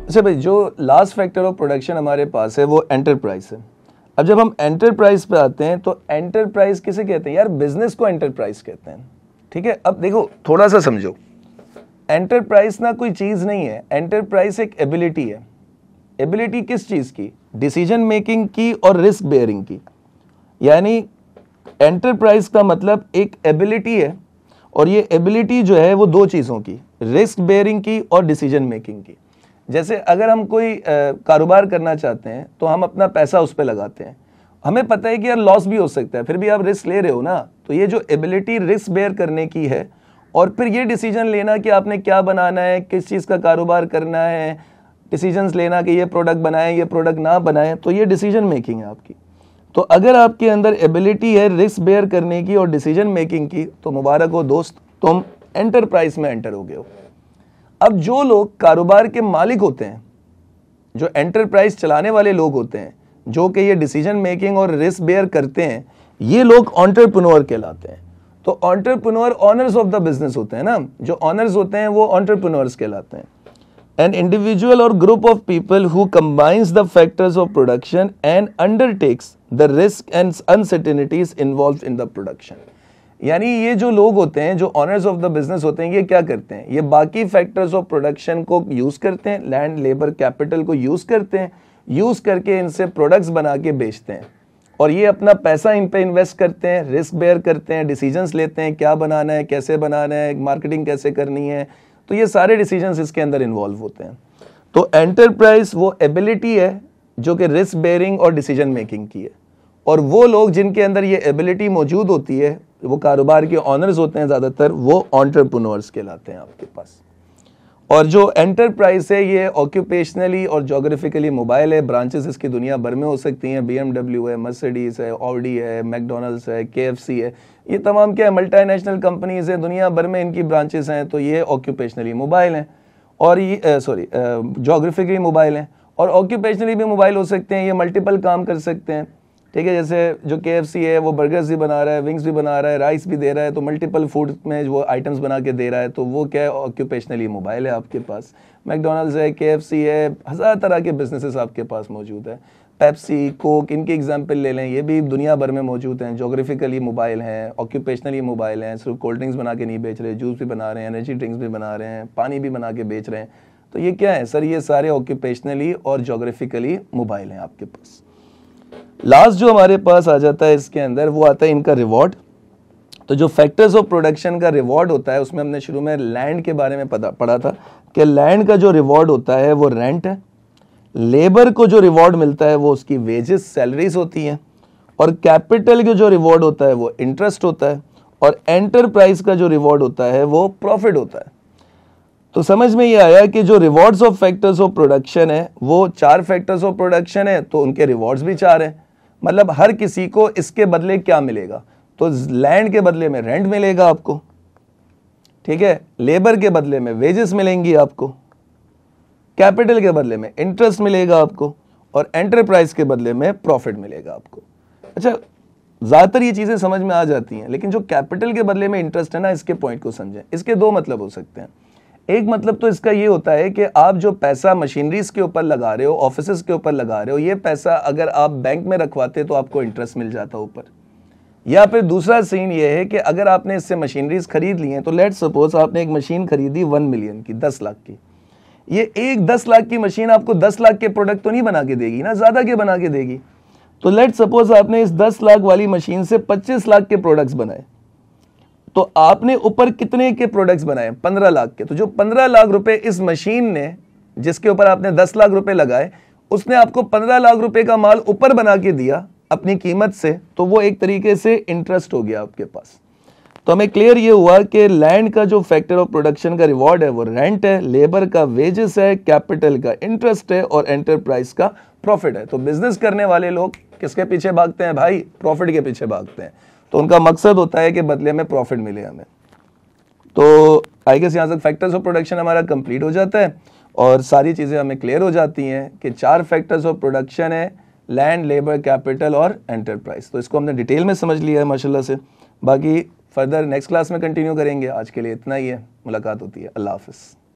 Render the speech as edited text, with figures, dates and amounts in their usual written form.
अच्छा भाई, जो लास्ट फैक्टर ऑफ प्रोडक्शन हमारे पास है वो एंटरप्राइज है। अब जब हम एंटरप्राइज पे आते हैं तो एंटरप्राइज किसे कहते हैं यार? बिजनेस को एंटरप्राइज कहते हैं। ठीक है, अब देखो थोड़ा सा समझो, एंटरप्राइज ना कोई चीज नहीं है, एंटरप्राइज एक एबिलिटी है। एबिलिटी किस चीज की? डिसीजन मेकिंग की और रिस्क बेयरिंग की। यानी एंटरप्राइज का मतलब एक एबिलिटी है, और ये एबिलिटी जो है वो दो चीजों की, रिस्क बेयरिंग की और डिसीजन मेकिंग की। जैसे अगर हम कोई कारोबार करना चाहते हैं तो हम अपना पैसा उस पर लगाते हैं, हमें पता है कि यार लॉस भी हो सकता है, फिर भी आप रिस्क ले रहे हो ना। तो ये जो एबिलिटी रिस्क बेयर करने की है, और फिर ये डिसीजन लेना कि आपने क्या बनाना है, किस चीज़ का कारोबार करना है, डिसीजंस लेना कि ये प्रोडक्ट बनाएं, ये प्रोडक्ट ना बनाएं, तो ये डिसीजन मेकिंग है आपकी। तो अगर आपके अंदर एबिलिटी है रिस्क बेयर करने की और डिसीजन मेकिंग की, तो मुबारक हो दोस्त, तुम एंटरप्राइज में एंटर हो गए हो। अब जो लोग कारोबार के मालिक होते हैं, जो एंटरप्राइज चलाने वाले लोग होते हैं, जो कि ये डिसीजन मेकिंग और रिस्क बेयर करते हैं, ये लोग एंटरप्रेन्योर कहलाते हैं। तो entrepreneur honours of the business होते हैं ना, जो ऑनर्स होते हैं वो एंटरप्रेन्योर्स कहलाते हैं। An individual or group of people who combines the factors of production and undertakes the risk and uncertainties involved in the production. यानी ये जो लोग होते हैं, जो ऑनर्स ऑफ द बिजनेस होते हैं, ये क्या करते हैं? ये बाकी फैक्टर्स ऑफ प्रोडक्शन को यूज करते हैं, लैंड, लेबर, कैपिटल को यूज करते हैं, यूज करके इनसे प्रोडक्ट्स बना के बेचते हैं, और ये अपना पैसा इन पे इन्वेस्ट करते हैं, रिस्क बेयर करते हैं, डिसीजंस लेते हैं, क्या बनाना है, कैसे बनाना है, मार्केटिंग कैसे करनी है। तो ये सारे डिसीजंस इसके अंदर इन्वॉल्व होते हैं। तो एंटरप्राइज वो एबिलिटी है जो कि रिस्क बेयरिंग और डिसीजन मेकिंग की है, और वो लोग जिनके अंदर ये एबिलिटी मौजूद होती है, वो कारोबार के ऑनर्स होते हैं ज़्यादातर, वो एंटरप्रेन्योर्स कहलाते हैं आपके पास। और जो एंटरप्राइज है ये ऑक्यूपेशनली और जोग्राफिकली मोबाइल है। ब्रांचेस इसकी दुनिया भर में हो सकती हैं, BMW है, मर्सिडीज है, ऑडी है, मैकडोनल्ड्स है, KFC है, ये तमाम क्या है, मल्टीनेशनल कंपनीज हैं, दुनिया भर में इनकी ब्रांचेस हैं। तो ये ऑक्यूपेशनली मोबाइल हैं, और ये जोग्राफिकली मोबाइल हैं, और ऑक्यूपेशनली भी मोबाइल हो सकते हैं, ये मल्टीपल काम कर सकते हैं। ठीक है, जैसे जो KFC है वो बर्गर्स भी बना रहा है, विंग्स भी बना रहा है, राइस भी दे रहा है, तो मल्टीपल फूड में वो आइटम्स बना के दे रहा है, तो वो क्या है, ऑक्यूपेशनली मोबाइल है आपके पास। मैकडोनल्ड्स है, KFC है, हज़ार तरह के बिजनेसेस आपके पास मौजूद है। पेप्सी, कोक, इनकी एग्जांपल ले लें, ये भी दुनिया भर में मौजूद हैं, जोग्राफिकली मोबाइल हैं, ऑक्यूपेशनली मोबाइल हैं, सिर्फ कोल्ड ड्रिंक्स बना के नहीं बेच रहे, जूस भी बना रहे हैं, एनर्जी ड्रिंक्स भी बना रहे हैं, पानी भी बना के बेच रहे हैं। तो ये क्या है सर? ये सारे ऑक्यूपेशनली और जोग्राफिकली मोबाइल हैं आपके पास। लास्ट जो हमारे पास आ जाता है इसके अंदर, वो आता है इनका रिवॉर्ड। तो जो फैक्टर्स ऑफ प्रोडक्शन का रिवॉर्ड होता है, उसमें हमने शुरू में लैंड के बारे में पढ़ा था कि लैंड का जो रिवॉर्ड होता है वो रेंट है, लेबर को जो रिवॉर्ड मिलता है वो उसकी वेजेस, सैलरीज होती हैं, और कैपिटल का जो रिवॉर्ड होता है वो इंटरेस्ट होता है, और एंटरप्राइज का जो रिवॉर्ड होता है वो प्रॉफिट होता है। तो समझ में ये आया कि जो rewards of factors of production है वो 4 फैक्टर्स ऑफ प्रोडक्शन है, तो उनके रिवॉर्ड्स भी 4 हैं। मतलब हर किसी को इसके बदले क्या मिलेगा? तो लैंड के बदले में रेंट मिलेगा आपको, ठीक है, लेबर के बदले में वेजेस मिलेंगी आपको, कैपिटल के बदले में इंटरेस्ट मिलेगा आपको, और एंटरप्राइज के बदले में प्रॉफिट मिलेगा आपको। अच्छा, ज़्यादातर ये चीज़ें समझ में आ जाती हैं, लेकिन जो कैपिटल के बदले में इंटरेस्ट है ना, इसके पॉइंट को समझें। इसके 2 मतलब हो सकते हैं। एक मतलब तो इसका ये होता है कि आप जो पैसा मशीनरीज के ऊपर लगा रहे हो, ऑफिसेज के ऊपर लगा रहे हो, ये पैसा अगर आप बैंक में रखवाते तो आपको इंटरेस्ट मिल जाता ऊपर। या फिर दूसरा सीन ये है कि अगर आपने इससे मशीनरीज खरीद ली हैं, तो लेट्स सपोज आपने एक मशीन खरीदी 1 मिलियन की, 10 लाख की। ये एक 10 लाख की मशीन आपको 10 लाख के प्रोडक्ट तो नहीं बना के देगी ना, ज़्यादा के बना के देगी। तो लेट्स सपोज आपने इस 10 लाख वाली मशीन से 25 लाख के प्रोडक्ट्स बनाए, तो आपने ऊपर कितने के प्रोडक्ट्स बनाए? 15 लाख के। तो जो 15 लाख रुपए इस मशीन ने, जिसके ऊपर आपने 10 लाख रुपए लगाए, उसने आपको 15 लाख रुपए का माल ऊपर बना के दिया अपनी कीमत से, तो वो एक तरीके से इंटरेस्ट हो गया आपके पास। तो हमें क्लियर ये हुआ कि लैंड का जो फैक्टर ऑफ प्रोडक्शन का रिवॉर्ड है वो रेंट है, लेबर का वेजेस है, कैपिटल का इंटरेस्ट है, और एंटरप्राइज का प्रॉफिट है। तो बिजनेस करने वाले लोग किसके पीछे भागते हैं भाई? प्रॉफिट के पीछे भागते हैं। तो उनका मकसद होता है कि बदले में प्रॉफिट मिले हमें। तो आई गेस यहाँ तक फैक्टर्स ऑफ प्रोडक्शन हमारा कंप्लीट हो जाता है, और सारी चीज़ें हमें क्लियर हो जाती हैं कि 4 फैक्टर्स ऑफ प्रोडक्शन है, लैंड, लेबर, कैपिटल और एंटरप्राइज। तो इसको हमने डिटेल में समझ लिया है माशाल्लाह से। बाकी फर्दर नेक्स्ट क्लास में कंटिन्यू करेंगे। आज के लिए इतना ही है, मुलाकात होती है। अल्लाह हाफिज़।